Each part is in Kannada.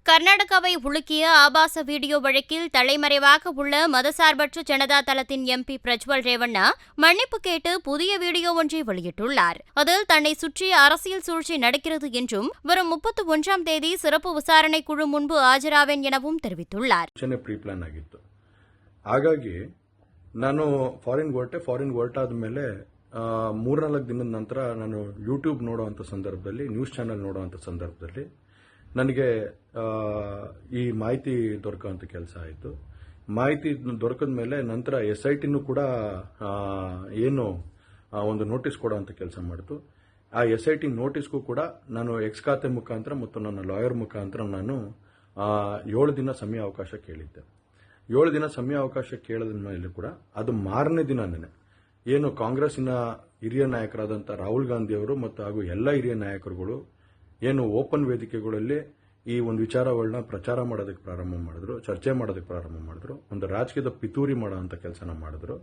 கர்நாடகாவை உலுக்கிய ஆபாச வீடியோ வழக்கில் தலைமறைவாக உள்ள மதசார்பற்ற ஜனதா தளத்தின் எம்பி பிரஜ்வல் ரேவண்ணா மன்னிப்பு கேட்டு புதிய வீடியோ ஒன்றை வெளியிட்டுள்ளார். அதில் தன்னை சுற்றி அரசியல் சூழ்ச்சி நடக்கிறது என்றும் வரும் 31ஆம் தேதி சிறப்பு விசாரணை குழு முன்பு ஆஜராவேன் எனவும் தெரிவித்துள்ளார். ಹಾಗಾಗಿ ನಾನು ಫಾರಿನ್ ಹೊರಟಾದ ಮೇಲೆ 3-4 ದಿನದ ನಂತರ ನಾನು ಯೂಟ್ಯೂಬ್ ನೋಡುವಂಥ ಸಂದರ್ಭದಲ್ಲಿ, ನ್ಯೂಸ್ ಚಾನೆಲ್ ನೋಡುವಂಥ ಸಂದರ್ಭದಲ್ಲಿ ನನಗೆ ಈ ಮಾಹಿತಿ ದೊರಕುವಂಥ ಕೆಲಸ ಆಯಿತು. ಮಾಹಿತಿ ದೊರಕಿದ ಮೇಲೆ ನಂತರ SITನೂ ಕೂಡ ಏನು ಒಂದು ನೋಟಿಸ್ ಕೊಡುವಂಥ ಕೆಲಸ ಮಾಡಿತು. ಆ SIT ನೋಟಿಸ್ಗೂ ಕೂಡ ನಾನು ಎಕ್ಸ್ ಖಾತೆ ಮುಖಾಂತರ ಮತ್ತು ನನ್ನ ಲಾಯರ್ ಮುಖಾಂತರ ನಾನು 7 ದಿನ ಸಮಯ ಅವಕಾಶ ಕೇಳಿದ್ದೆ. 7 ದಿನ ಸಮಯ ಅವಕಾಶ ಕೇಳಿದ ಮೇಲೆ ಕೂಡ ಅದು ಮಾರನೇ ದಿನನೇ ಏನು ಕಾಂಗ್ರೆಸ್ಸಿನ ಹಿರಿಯ ನಾಯಕರಾದಂಥ ರಾಹುಲ್ ಗಾಂಧಿ ಅವರು ಮತ್ತು ಹಾಗೂ ಎಲ್ಲ ಹಿರಿಯ ನಾಯಕರುಗಳು ಏನು ಓಪನ್ ವೇದಿಕೆಗಳಲ್ಲಿ ಈ ಒಂದು ವಿಚಾರಗಳನ್ನ ಪ್ರಚಾರ ಮಾಡೋದಕ್ಕೆ ಪ್ರಾರಂಭ ಮಾಡಿದ್ರು, ಚರ್ಚೆ ಮಾಡೋದಕ್ಕೆ ಪ್ರಾರಂಭ ಮಾಡಿದ್ರು, ಒಂದು ರಾಜಕೀಯದ ಪಿತೂರಿ ಮಾಡೋಂಥ ಕೆಲಸನ ಮಾಡಿದ್ರು.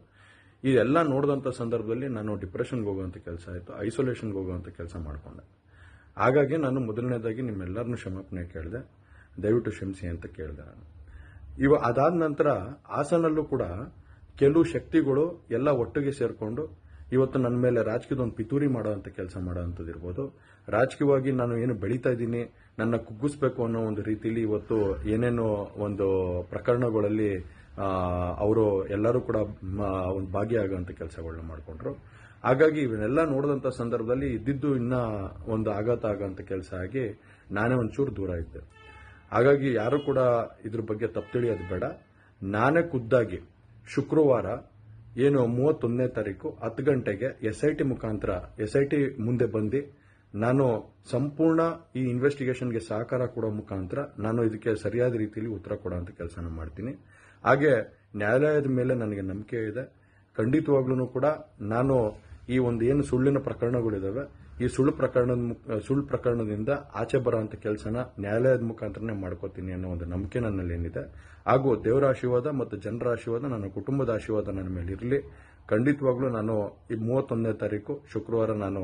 ಇದೆಲ್ಲ ನೋಡಿದಂಥ ಸಂದರ್ಭದಲ್ಲಿ ನಾನು ಡಿಪ್ರೆಷನ್ಗೆ ಹೋಗುವಂಥ ಕೆಲಸ ಆಯಿತು, ಐಸೋಲೇಷನ್ಗೆ ಹೋಗುವಂಥ ಕೆಲಸ ಮಾಡಿಕೊಂಡೆ. ಹಾಗಾಗಿ ನಾನು ಮೊದಲನೇದಾಗಿ ನಿಮ್ಮೆಲ್ಲರನ್ನೂ ಕ್ಷಮಾಪಣೆ ಕೇಳಿದೆ, ದಯವಿಟ್ಟು ಕ್ಷಮಿಸಿ ಅಂತ ಕೇಳಿದೆ. ನಾನು ಅದಾದ ನಂತರ ಹಾಸನಲ್ಲೂ ಕೂಡ ಕೆಲವು ಶಕ್ತಿಗಳು ಎಲ್ಲ ಒಟ್ಟಿಗೆ ಸೇರ್ಕೊಂಡು ಇವತ್ತು ನನ್ನ ಮೇಲೆ ರಾಜಕೀಯದ ಒಂದು ಪಿತೂರಿ ಮಾಡುವಂಥ ಕೆಲಸ ಮಾಡೋವಂಥದ್ದು ಇರ್ಬೋದು. ರಾಜಕೀಯವಾಗಿ ನಾನು ಏನು ಬೆಳೀತಾ ಇದ್ದೀನಿ, ನನ್ನ ಕುಗ್ಗಿಸ್ಬೇಕು ಅನ್ನೋ ಒಂದು ರೀತಿಯಲ್ಲಿ ಇವತ್ತು ಏನೇನೋ ಒಂದು ಪ್ರಕರಣಗಳಲ್ಲಿ ಅವರು ಎಲ್ಲರೂ ಕೂಡ ಒಂದು ಭಾಗಿಯಾಗುವಂಥ ಕೆಲಸಗಳನ್ನ ಮಾಡಿಕೊಂಡ್ರು. ಹಾಗಾಗಿ ಇವನ್ನೆಲ್ಲ ನೋಡಿದಂಥ ಸಂದರ್ಭದಲ್ಲಿ ಇದ್ದಿದ್ದು ಇನ್ನ ಒಂದು ಆಘಾತ ಆಗೋಂಥ ಕೆಲಸ ಆಗಿ ನಾನೇ ಒಂಚೂರು ದೂರ ಇದ್ದೆ. ಹಾಗಾಗಿ ಯಾರು ಕೂಡ ಇದ್ರ ಬಗ್ಗೆ ತಪ್ಪು ತಿಳಿಯೋದು ಬೇಡ. ನಾನೇ ಖುದ್ದಾಗಿ ಶುಕ್ರವಾರ ಏನು 31ನೇ ತಾರೀಕು 10 ಗಂಟೆಗೆ SIT ಮುಖಾಂತರ SIT ಮುಂದೆ ಬಂದು ನಾನು ಸಂಪೂರ್ಣ ಈ ಇನ್ವೆಸ್ಟಿಗೇಷನ್ಗೆ ಸಹಕಾರ ಕೊಡೋ ಮುಖಾಂತರ ನಾನು ಇದಕ್ಕೆ ಸರಿಯಾದ ರೀತಿಯಲ್ಲಿ ಉತ್ತರ ಕೊಡುವಂಥ ಕೆಲಸನ ಮಾಡ್ತೀನಿ. ಹಾಗೆ ನ್ಯಾಯಾಲಯದ ಮೇಲೆ ನನಗೆ ನಂಬಿಕೆ ಇದೆ. ಖಂಡಿತವಾಗ್ಲೂ ಕೂಡ ನಾನು ಈ ಒಂದು ಏನು ಸುಳ್ಳಿನ ಪ್ರಕರಣಗಳಿದಾವೆ, ಈ ಸುಳ್ಳು ಪ್ರಕರಣದಿಂದ ಆಚೆ ಬರೋಂಥ ಕೆಲಸನ ನ್ಯಾಯಾಲಯದ ಮುಖಾಂತರನೇ ಮಾಡ್ಕೋತೀನಿ ಅನ್ನೋ ಒಂದು ನಂಬಿಕೆ ನನ್ನಲ್ಲಿ ಏನಿದೆ. ಹಾಗೂ ದೇವರ ಆಶೀರ್ವಾದ ಮತ್ತು ಜನರ ಆಶೀರ್ವಾದ, ನನ್ನ ಕುಟುಂಬದ ಆಶೀರ್ವಾದ ನನ್ನ ಮೇಲೆ ಇರಲಿ. ಖಂಡಿತವಾಗ್ಲೂ ನಾನು ಈ 31ನೇ ತಾರೀಕು ಶುಕ್ರವಾರ ನಾನು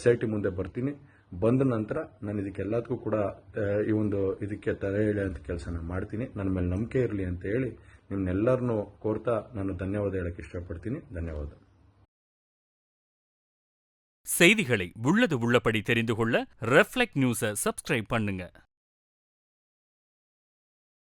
SIT ಮುಂದೆ ಬರ್ತೀನಿ. ಬಂದ ನಂತರ ನಾನು ಇದಕ್ಕೆಲ್ಲದಕ್ಕೂ ಕೂಡ ಈ ಒಂದು ಇದಕ್ಕೆ ತಲೆ ಎಳೆಯುವಂಥ ಕೆಲಸನ ಮಾಡ್ತೀನಿ. ನನ್ನ ಮೇಲೆ ನಂಬಿಕೆ ಇರಲಿ ಅಂತ ಹೇಳಿ ನಿಮ್ನೆಲ್ಲರನ್ನೂ ಕೋರ್ತಾ ನಾನು ಧನ್ಯವಾದ ಹೇಳಕ್ಕೆ ಇಷ್ಟಪಡ್ತೀನಿ. ಧನ್ಯವಾದ. செய்திகளை உள்ளது உள்ளபடி தெரிந்து கொள்ள ரெஃப்ளெக்ட் நியூஸை சப்ஸ்கிரைப் பண்ணுங்க.